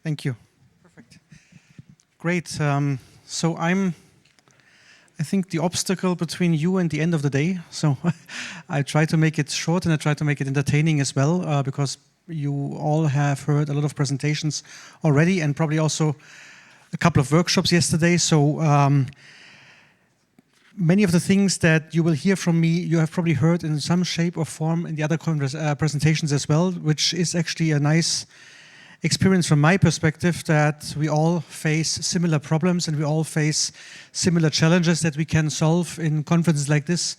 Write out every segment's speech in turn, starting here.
Thank you. Perfect. Great. So I think the obstacle between you and the end of the day. So I try to make it short and I try to make it entertaining as well, because you all have heard a lot of presentations already and probably also a couple of workshops yesterday. So many of the things that you will hear from me, you have probably heard in some shape or form in the other presentations as well, which is actually a nice experience from my perspective, that we all face similar problems and we all face similar challenges that we can solve in conferences like this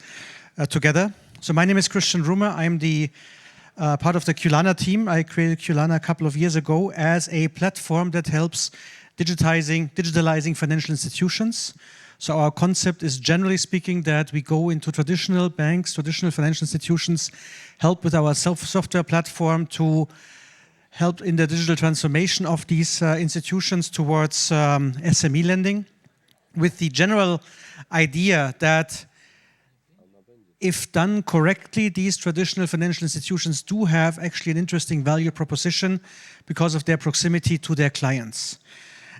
together. So my name is Christian Rummer. I'm the part of the Kulana team. I created Kulana a couple of years ago as a platform that helps digitalizing financial institutions. So our concept is, generally speaking, that we go into traditional banks, traditional financial institutions, help with our software platform to help in the digital transformation of these institutions towards SME lending, with the general idea that if done correctly, these traditional financial institutions do have actually an interesting value proposition because of their proximity to their clients.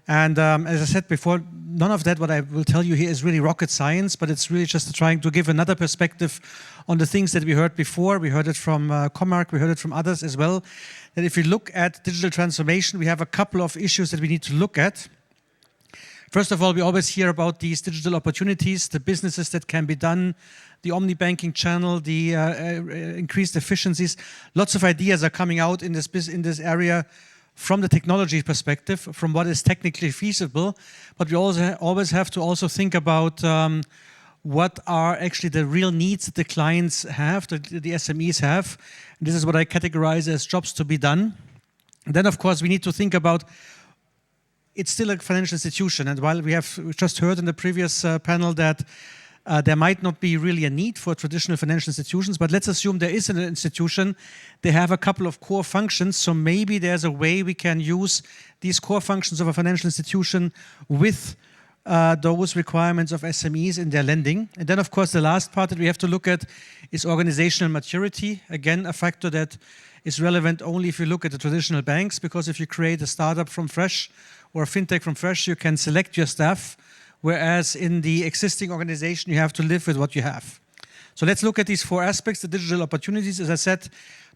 And as I said before, none of that, what I will tell you here, is really rocket science, but it's really just trying to give another perspective on the things that we heard before. We heard it from Comarc, we heard it from others as well, that if you look at digital transformation, we have a couple of issues that we need to look at. First of all, we always hear about these digital opportunities, the businesses that can be done, the omni-banking channel, the increased efficiencies. Lots of ideas are coming out in this area from the technology perspective, from what is technically feasible, but we also always have to also think about what are actually the real needs that the clients have, the SMEs have. And this is what I categorize as jobs to be done. And then, of course, we need to think about, it's still a financial institution, and while we have just heard in the previous panel that there might not be really a need for traditional financial institutions, but let's assume there is an institution. They have a couple of core functions, so maybe there's a way we can use these core functions of a financial institution with those requirements of SMEs in their lending. And then, of course, the last part that we have to look at is organizational maturity. Again, a factor that is relevant only if you look at the traditional banks, because if you create a startup from fresh or a fintech from fresh, you can select your staff, whereas in the existing organization, you have to live with what you have. So let's look at these four aspects. The digital opportunities, as I said,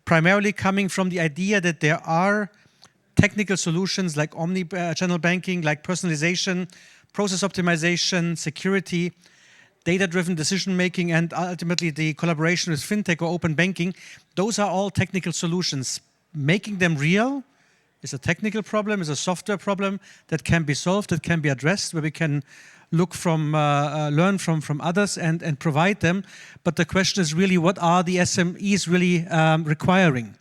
primarily coming from the idea that there are technical solutions like omni-channel banking, like personalization, process optimization, security, data-driven decision-making, and ultimately the collaboration with fintech or open banking. Those are all technical solutions. Making them real is a technical problem, is a software problem that can be solved, that can be addressed, where we can look from, learn from others and provide them. But the question is really, what are the SMEs really requiring?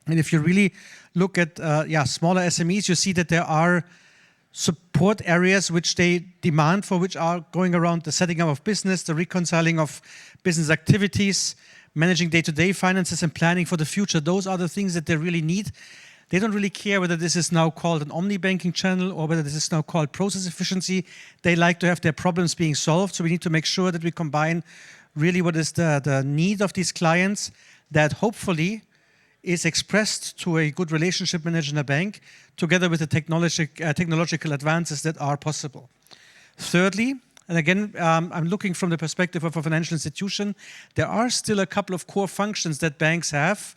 And if you really look at smaller SMEs, you see that there are support areas which they demand for, which are going around the setting up of business, the reconciling of business activities, managing day-to-day finances and planning for the future. Those are the things that they really need. They don't really care whether this is now called an omni-banking channel or whether this is now called process efficiency. They like to have their problems being solved. So we need to make sure that we combine really what is the need of these clients that hopefully is expressed to a good relationship manager in a bank, together with the technological advances that are possible. Thirdly, and again, I'm looking from the perspective of a financial institution, there are still a couple of core functions that banks have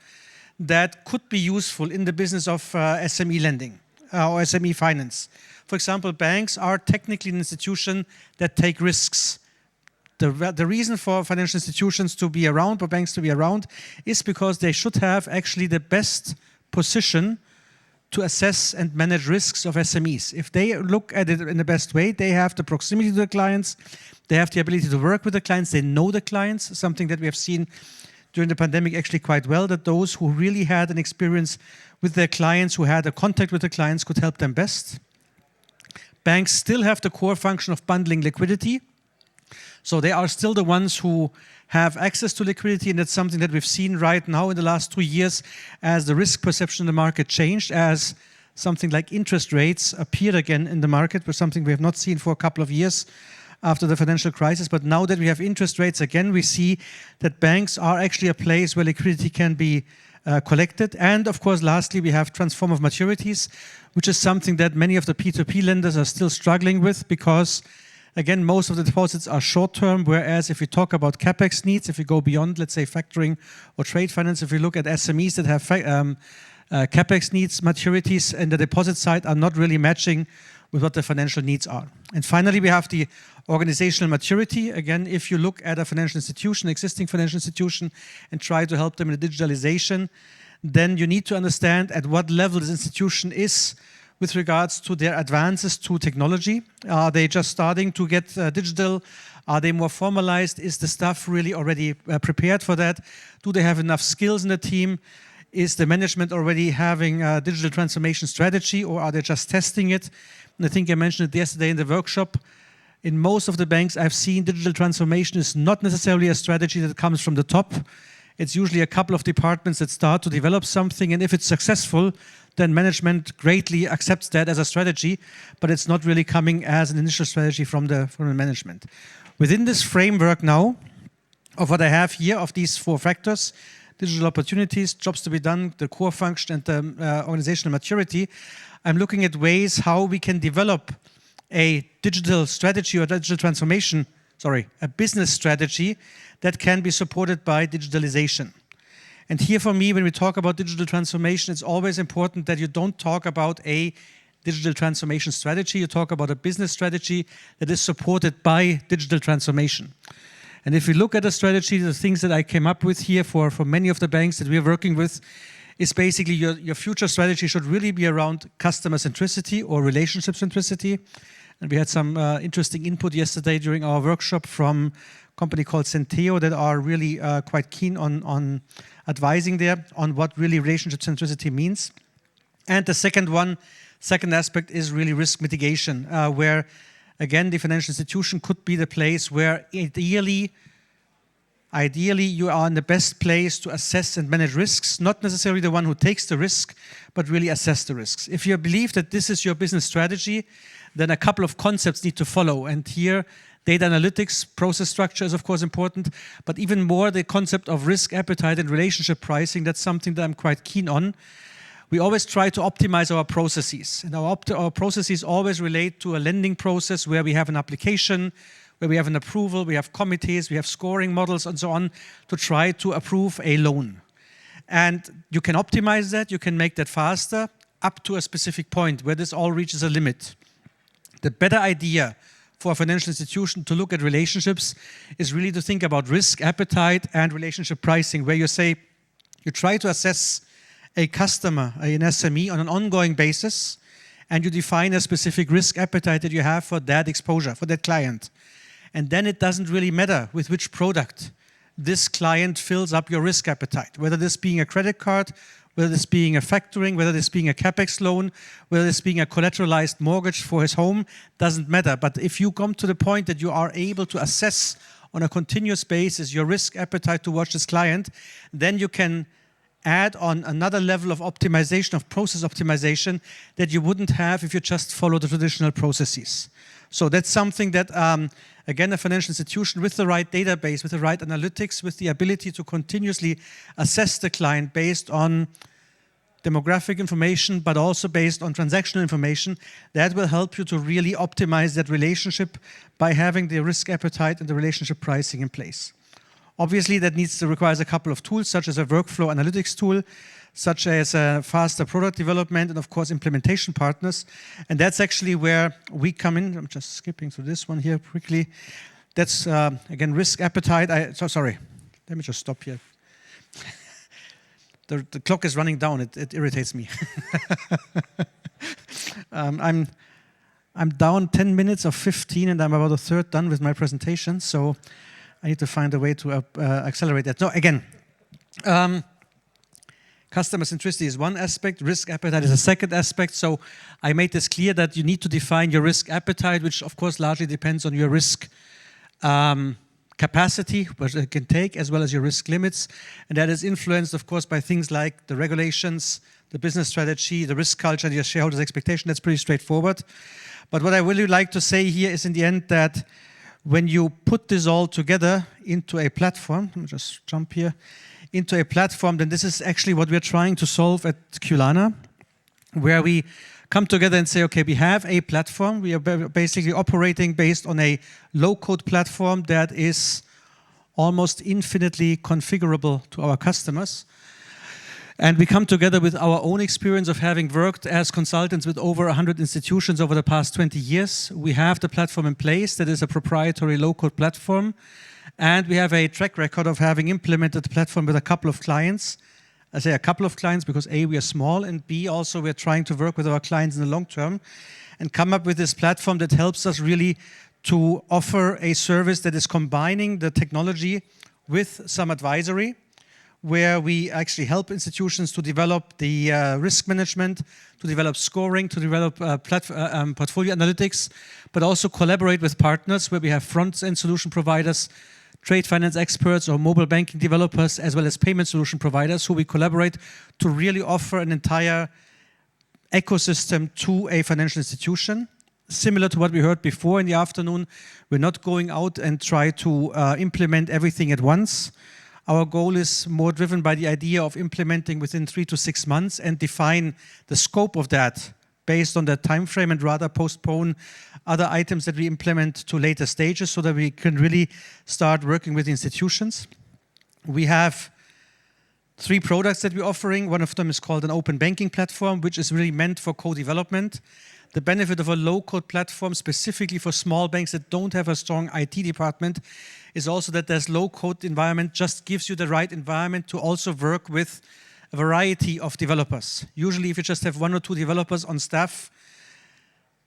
that could be useful in the business of SME lending or SME finance. For example, banks are technically an institution that take risks. The reason for financial institutions to be around, for banks to be around, is because they should have actually the best position to assess and manage risks of SMEs. If they look at it in the best way, they have the proximity to the clients, they have the ability to work with the clients, they know the clients, something that we have seen during the pandemic actually quite well, that those who really had an experience with their clients, who had a contact with the clients, could help them best. Banks still have the core function of bundling liquidity. So they are still the ones who have access to liquidity, and that's something that we've seen right now in the last 2 years as the risk perception in the market changed, as something like interest rates appeared again in the market, was something we have not seen for a couple of years. after the financial crisis. But now that we have interest rates again, we see that banks are actually a place where liquidity can be collected. And of course, lastly, we have transformative maturities, which is something that many of the P2P lenders are still struggling with because, again, most of the deposits are short-term, whereas if we talk about CapEx needs, if we go beyond, let's say, factoring or trade finance, if we look at SMEs that have CapEx needs, maturities, and the deposit side are not really matching with what the financial needs are. And finally, we have the organizational maturity. Again, if you look at a financial institution, existing financial institution, and try to help them in the digitalization, then you need to understand at what level this institution is with regards to their advances to technology. Are they just starting to get digital? Are they more formalized? Is the staff really already prepared for that? Do they have enough skills in the team? Is the management already having a digital transformation strategy, or are they just testing it? And I think I mentioned it yesterday in the workshop. In most of the banks I've seen, digital transformation is not necessarily a strategy that comes from the top. It's usually a couple of departments that start to develop something, and if it's successful, then management greatly accepts that as a strategy, but it's not really coming as an initial strategy from the management. Within this framework now of what I have here, of these 4 factors, digital opportunities, jobs to be done, the core function, and the organizational maturity, I'm looking at ways how we can develop a digital strategy or digital transformation, a business strategy that can be supported by digitalization. And here for me, when we talk about digital transformation, it's always important that you don't talk about a digital transformation strategy, you talk about a business strategy that is supported by digital transformation. And if we look at the strategy, the things that I came up with here for many of the banks that we're working with is basically your future strategy should really be around customer centricity or relationship centricity. And we had some interesting input yesterday during our workshop from a company called Centeo that are really quite keen on advising there on what really relationship centricity means. And the second aspect is really risk mitigation, where again, the financial institution could be the place where ideally you are in the best place to assess and manage risks, not necessarily the one who takes the risk, but really assess the risks. If you believe that this is your business strategy, then a couple of concepts need to follow. And here, data analytics, process structure is of course important, but even more the concept of risk appetite and relationship pricing, that's something that I'm quite keen on. We always try to optimize our processes, and our processes always relate to a lending process where we have an application, where we have an approval, we have committees, we have scoring models and so on to try to approve a loan. And you can optimize that, you can make that faster up to a specific point where this all reaches a limit. The better idea for a financial institution to look at relationships is really to think about risk appetite and relationship pricing, where you say, you try to assess a customer, an SME, on an ongoing basis, and you define a specific risk appetite that you have for that exposure, for that client. And then it doesn't really matter with which product this client fills up your risk appetite, whether this being a credit card, whether this being a factoring, whether this being a CapEx loan, whether this being a collateralized mortgage for his home, doesn't matter. But if you come to the point that you are able to assess on a continuous basis your risk appetite towards this client, then you can add on another level of optimization, of process optimization, that you wouldn't have if you just follow the traditional processes. So that's something that, again, a financial institution with the right database, with the right analytics, with the ability to continuously assess the client based on demographic information, but also based on transactional information, that will help you to really optimize that relationship by having the risk appetite and the relationship pricing in place. Obviously, that requires a couple of tools, such as a workflow analytics tool, such as faster product development, and of course, implementation partners. And that's actually where we come in. I'm just skipping through this one here quickly. That's, again, risk appetite. Sorry, let me just stop here. The clock is running down. It irritates me. I'm down 10 minutes of 15, and I'm about a third done with my presentation. So I need to find a way to accelerate that. No, again, customer centricity is one aspect, risk appetite is a second aspect. So I made this clear that you need to define your risk appetite, which of course largely depends on your risk capacity, which it can take, as well as your risk limits. And that is influenced, of course, by things like the regulations, the business strategy, the risk culture, and your shareholders' expectation. That's pretty straightforward. But what I really like to say here is in the end that when you put this all together into a platform, let me just jump here, into a platform, then this is actually what we're trying to solve at Kulana, where we come together and say, okay, we have a platform. We are basically operating based on a low-code platform that is almost infinitely configurable to our customers. And we come together with our own experience of having worked as consultants with over 100 institutions over the past 20 years. We have the platform in place that is a proprietary low-code platform. And we have a track record of having implemented the platform with a couple of clients. I say a couple of clients because A, we are small, and B, also we're trying to work with our clients in the long term and come up with this platform that helps us really to offer a service that is combining the technology with some advisory, where we actually help institutions to develop the risk management, to develop scoring, to develop portfolio analytics, but also collaborate with partners where we have front-end solution providers, trade finance experts or mobile banking developers, as well as payment solution providers who we collaborate to really offer an entire ecosystem to a financial institution. Similar to what we heard before in the afternoon, we're not going out and try to implement everything at once. Our goal is more driven by the idea of implementing within 3 to 6 months and define the scope of that based on that time frame, and rather postpone other items that we implement to later stages so that we can really start working with institutions. We have 3 products that we're offering. One of them is called an open banking platform, which is really meant for co-development. The benefit of a low-code platform specifically for small banks that don't have a strong IT department is also that this low-code environment just gives you the right environment to also work with a variety of developers. Usually if you just have 1 or 2 developers on staff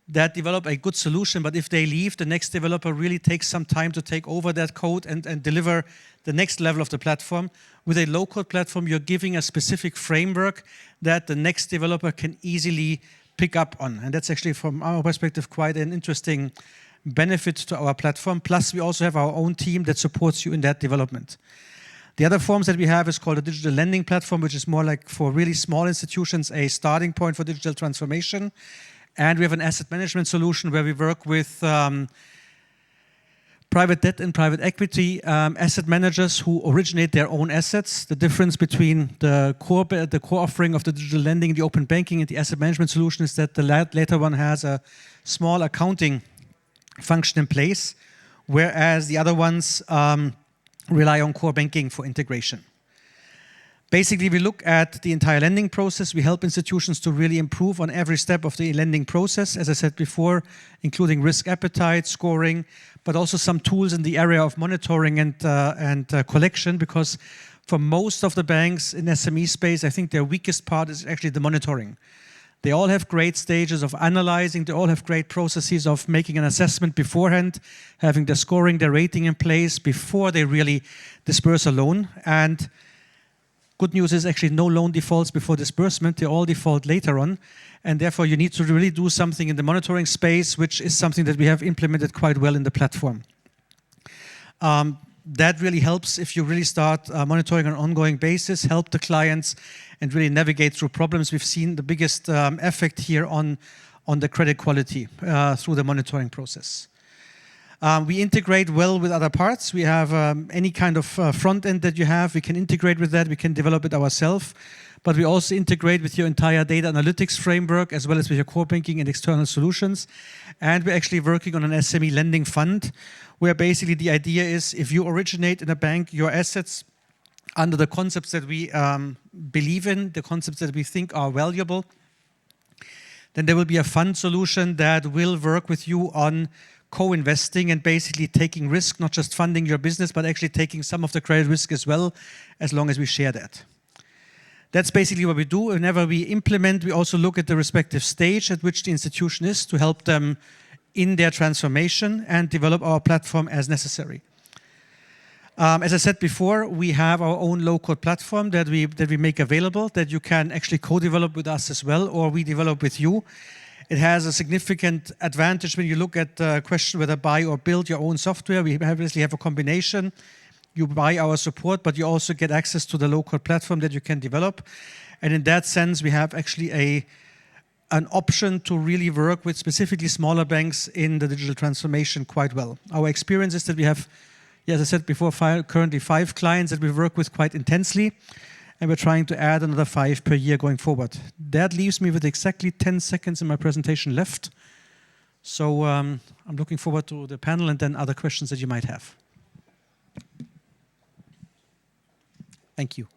that develop a good solution, but if they leave, the next developer really takes some time to take over that code and deliver the next level of the platform. With a low-code platform, you're giving a specific framework that the next developer can easily pick up on. And that's actually, from our perspective, quite an interesting benefit to our platform. Plus, we also have our own team that supports you in that development. The other forms that we have is called a digital lending platform, which is more like for really small institutions, a starting point for digital transformation. And we have an asset management solution where we work with private debt and private equity asset managers who originate their own assets. The difference between the core offering of the digital lending, the open banking, and the asset management solution is that the latter one has a small accounting function in place, whereas the other ones rely on core banking for integration. Basically, we look at the entire lending process. We help institutions to really improve on every step of the lending process, as I said before, including risk appetite, scoring, but also some tools in the area of monitoring and collection, because for most of the banks in SME space, I think their weakest part is actually the monitoring. They all have great stages of analyzing. They all have great processes of making an assessment beforehand, having their scoring, their rating in place before they really disperse a loan. And good news is actually no loan defaults before disbursement. They all default later on. And therefore, you need to really do something in the monitoring space, which is something that we have implemented quite well in the platform. That really helps if you really start monitoring on an ongoing basis, help the clients, and really navigate through problems. We've seen the biggest effect here on the credit quality through the monitoring process. We integrate well with other parts. We have any kind of front end that you have, we can integrate with that, we can develop it ourselves. But we also integrate with your entire data analytics framework as well as with your core banking and external solutions. And we're actually working on an SME lending fund where basically the idea is if you originate in a bank your assets under the concepts that we believe in, the concepts that we think are valuable, then there will be a fund solution that will work with you on co-investing and basically taking risk, not just funding your business, but actually taking some of the credit risk as well, as long as we share that. That's basically what we do. Whenever we implement, we also look at the respective stage at which the institution is to help them in their transformation and develop our platform as necessary. As I said before, we have our own low-code platform that we make available, that you can actually co-develop with us as well, or we develop with you. It has a significant advantage when you look at the question whether buy or build your own software. We obviously have a combination. You buy our support, but you also get access to the low-code platform that you can develop. And in that sense, we have actually an option to really work with specifically smaller banks in the digital transformation quite well. Our experience is that we have, as I said before, currently 5 clients that we work with quite intensely, and we're trying to add another 5 per year going forward. That leaves me with exactly 10 seconds in my presentation left. So I'm looking forward to the panel and then other questions that you might have. Thank you.